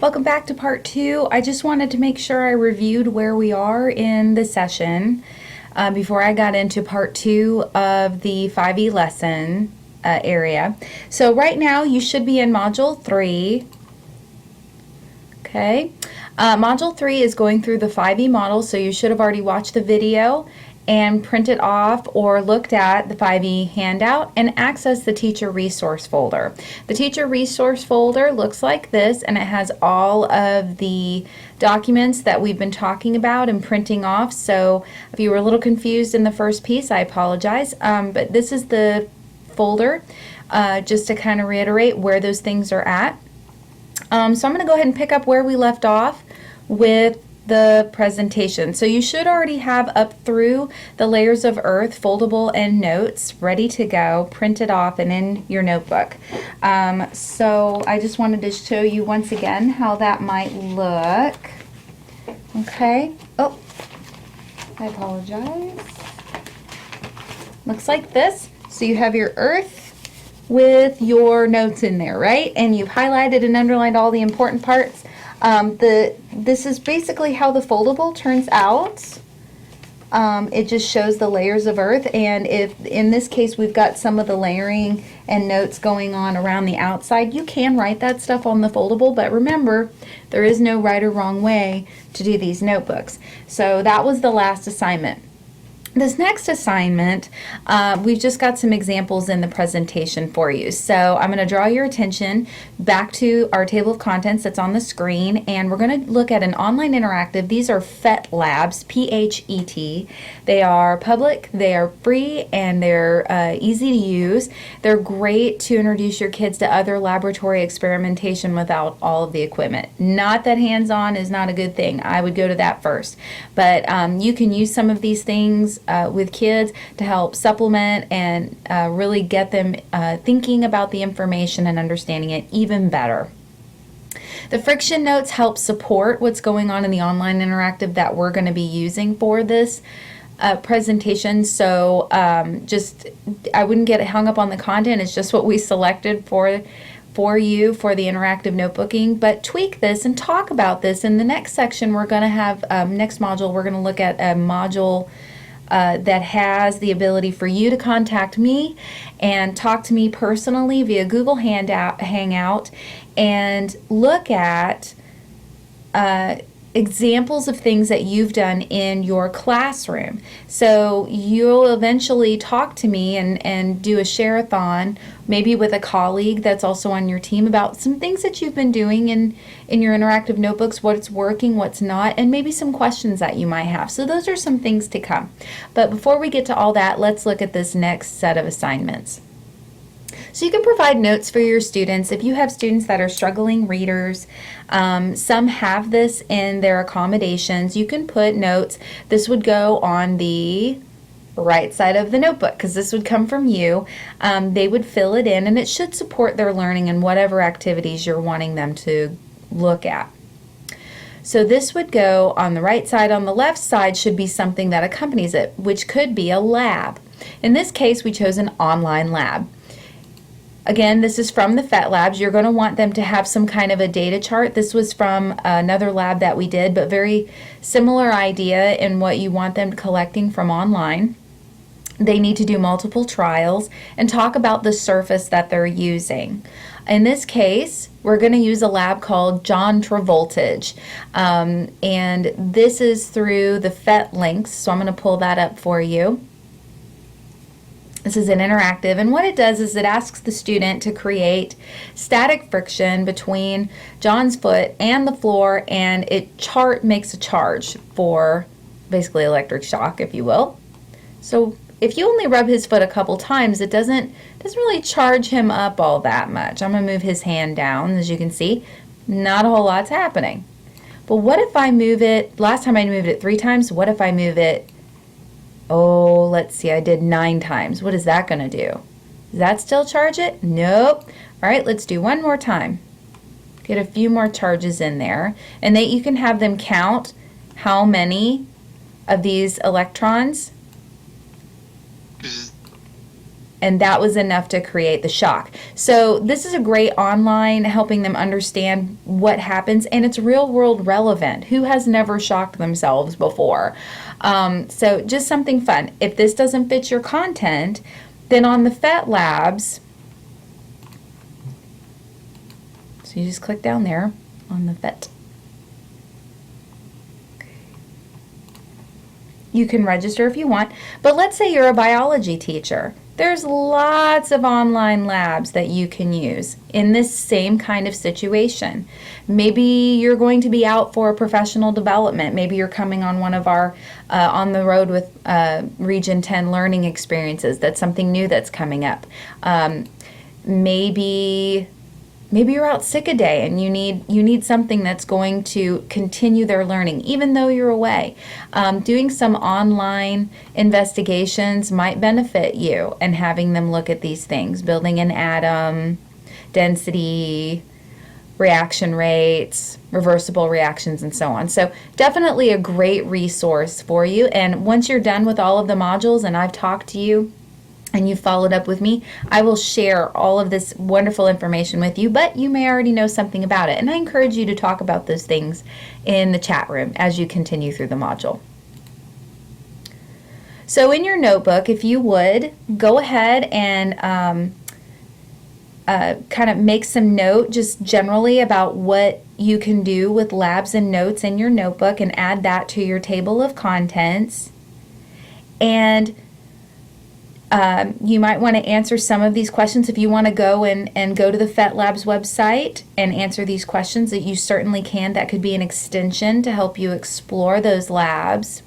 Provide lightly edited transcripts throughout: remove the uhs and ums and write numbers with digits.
Welcome back to part two. I just wanted to make sure I reviewed where we are in the session before I got into part two of the 5E lesson area. So right now you should be in module 3. Okay. Module 3 is going through the 5E model, so you should have already watched the video and printed off or looked at the 5E handout and access the teacher resource folder. The teacher resource folder looks like this, and it has all of the documents that we've been talking about and printing off. So if you were a little confused in the first piece, I apologize, but this is the folder just to kind of reiterate where those things are at. So I'm going to go ahead and pick up where we left off with the presentation. So you should already have up through the layers of earth, foldable and notes ready to go, printed off and in your notebook. So I just wanted to show you once again how that might look. Okay. Oh, I apologize. Looks like this. So you have your earth with your notes in there, right? And you've highlighted and underlined all the important parts. This is basically how the foldable turns out. It just shows the layers of earth, and if in this case we've got some of the layering and notes going on around the outside, you can write that stuff on the foldable, but remember, there is no right or wrong way to do these notebooks. So that was the last assignment. This next assignment, we've just got some examples in the presentation for you. So I'm going to draw your attention back to our table of contents that's on the screen, and we're going to look at an online interactive. These are PHET labs, P-H-E-T. They are public, they are free, and they're easy to use. They're great to introduce your kids to other laboratory experimentation without all of the equipment. Not that hands-on is not a good thing. I would go to that first. But you can use some of these things with kids to help supplement and really get them thinking about the information and understanding it even better. The friction notes help support what's going on in the online interactive that we're going to be using for this presentation. So I wouldn't get hung up on the content. It's just what we selected for you for the interactive notebooking, but tweak this and talk about this. In the next section, we're going to have, next module, we're going to look at a module that has the ability for you to contact me and talk to me personally via Google Hangout and look at examples of things that you've done in your classroom. So you'll eventually talk to me and do a share-a-thon, maybe with a colleague that's also on your team, about some things that you've been doing in your interactive notebooks, what's working, what's not, and maybe some questions that you might have. So those are some things to come. But before we get to all that, let's look at this next set of assignments. So you can provide notes for your students. If you have students that are struggling readers, some have this in their accommodations, you can put notes. This would go on the right side of the notebook because this would come from you. They would fill it in, and it should support their learning in whatever activities you're wanting them to look at. So this would go on the right side. On the left side should be something that accompanies it, which could be a lab. In this case, we chose an online lab. Again, this is from the PHET labs. You're going to want them to have some kind of a data chart. This was from another lab that we did, but very similar idea in what you want them collecting from online. They need to do multiple trials and talk about the surface that they're using. In this case, we're going to use a lab called John Travoltage, and this is through the PHET links, so I'm going to pull that up for you. This is an interactive, and what it does is it asks the student to create static friction between John's foot and the floor, and it makes a charge for basically electric shock, if you will. So if you only rub his foot a couple times, it doesn't really charge him up all that much. I'm going to move his hand down. As you can see, not a whole lot's happening. But what if I move it, last time I moved it 3 times, what if I move it, oh, let's see, I did 9 times. What is that going to do? Does that still charge it? Nope. All right, let's do one more time. Get a few more charges in there. And you can have them count how many of these electrons And that was enough to create the shock. So this is a great online helping them understand what happens, and it's real world relevant. Who has never shocked themselves before? So just something fun. If this doesn't fit your content, then on the PhET Labs, so you just click down there on the PhET. You can register if you want, but let's say you're a biology teacher. There's lots of online labs that you can use in this same kind of situation. Maybe you're going to be out for a professional development. Maybe you're coming on one of our on the road with Region 10 learning experiences. That's something new that's coming up. Maybe you're out sick a day and you need something that's going to continue their learning even though you're away. Doing some online investigations might benefit you, and having them look at these things, building an atom, density, reaction rates, reversible reactions, and so on. So definitely a great resource for you. And once you're done with all of the modules and I've talked to you, and you followed up with me, I will share all of this wonderful information with you, but you may already know something about it. And I encourage you to talk about those things in the chat room as you continue through the module. So in your notebook, if you would, go ahead and kind of make some note just generally about what you can do with labs and notes in your notebook, and add that to your table of contents. And you might want to answer some of these questions. If you want to go and go to the PhET Labs website and answer these questions, that you certainly can. That could be an extension to help you explore those labs.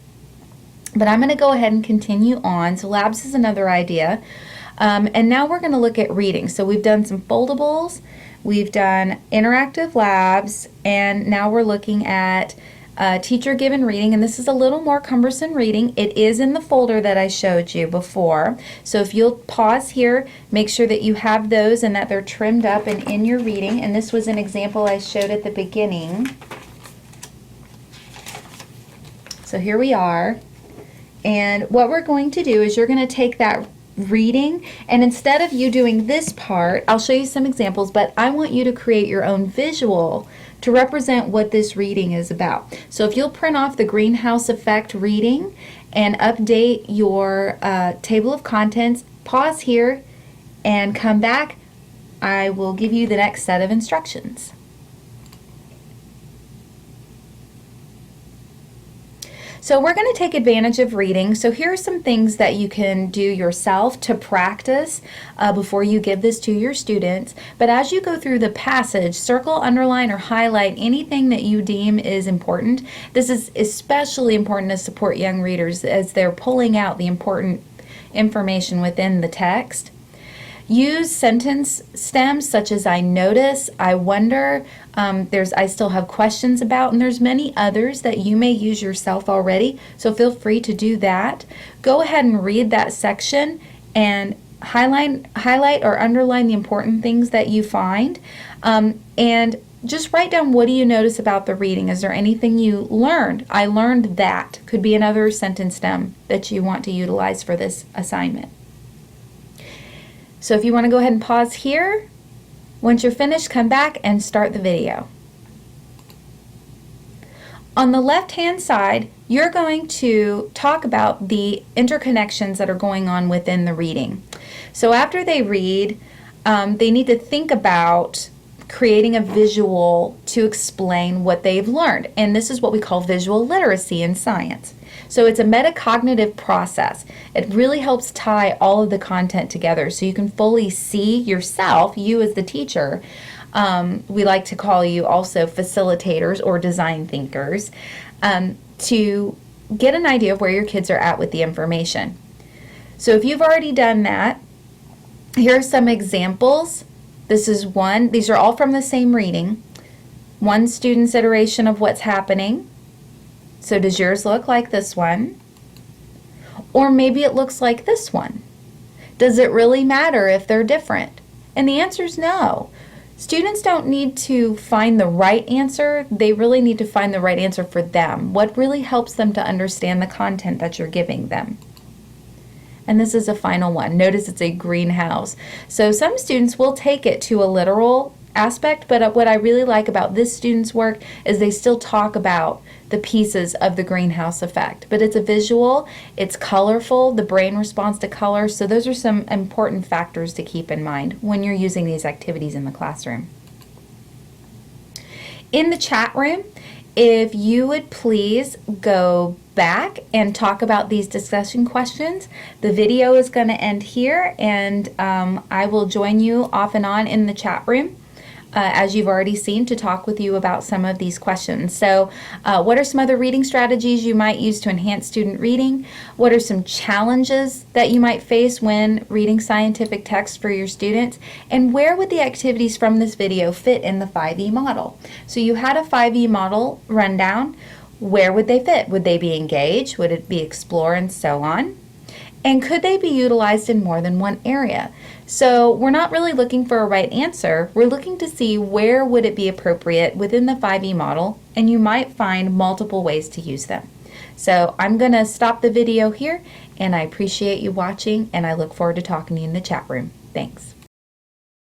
But I'm going to go ahead and continue on. So labs is another idea. And now we're going to look at reading. So we've done some foldables, we've done interactive labs, and now we're looking at teacher-given reading, and this is a little more cumbersome reading. It is in the folder that I showed you before. So if you'll pause here, make sure that you have those and that they're trimmed up and in your reading. And this was an example I showed at the beginning. So here we are. And what we're going to do is you're going to take that reading, and instead of you doing this part, I'll show you some examples, but I want you to create your own visual to represent what this reading is about. So if you'll print off the greenhouse effect reading and update your table of contents, pause here and come back, I will give you the next set of instructions. So we're going to take advantage of reading. So here are some things that you can do yourself to practice before you give this to your students. But as you go through the passage, circle, underline, or highlight anything that you deem is important. This is especially important to support young readers as they're pulling out the important information within the text. Use sentence stems such as I notice, I wonder, I still have questions about, and there's many others that you may use yourself already, so feel free to do that. Go ahead and read that section and highlight or underline the important things that you find, and just write down, what do you notice about the reading? Is there anything you learned? I learned that. Could be another sentence stem that you want to utilize for this assignment. So if you want to go ahead and pause here, once you're finished, come back and start the video. On the left-hand side, you're going to talk about the interconnections that are going on within the reading. So after they read, they need to think about creating a visual to explain what they've learned. And this is what we call visual literacy in science. So it's a metacognitive process. It really helps tie all of the content together so you can fully see yourself, you as the teacher. We like to call you also facilitators or design thinkers, to get an idea of where your kids are at with the information. So if you've already done that, here are some examples. This is one. These are all from the same reading. One student's iteration of what's happening. So does yours look like this one? Or maybe it looks like this one. Does it really matter if they're different? And the answer is no. Students don't need to find the right answer. They really need to find the right answer for them. What really helps them to understand the content that you're giving them. And this is a final one. Notice it's a greenhouse. So some students will take it to a literal aspect, but what I really like about this student's work is they still talk about the pieces of the greenhouse effect. But it's a visual, it's colorful, the brain responds to color, so those are some important factors to keep in mind when you're using these activities in the classroom. In the chat room, if you would please go back and talk about these discussion questions. The video is going to end here, and I will join you off and on in the chat room, as you've already seen, to talk with you about some of these questions. So what are some other reading strategies you might use to enhance student reading? What are some challenges that you might face when reading scientific text for your students? And where would the activities from this video fit in the 5E model? So you had a 5E model rundown. Where would they fit? Would they be engage? Would it be explore, and so on? And could they be utilized in more than one area? So we're not really looking for a right answer. We're looking to see where would it be appropriate within the 5E model, and you might find multiple ways to use them. So I'm going to stop the video here, and I appreciate you watching, and I look forward to talking to you in the chat room. Thanks.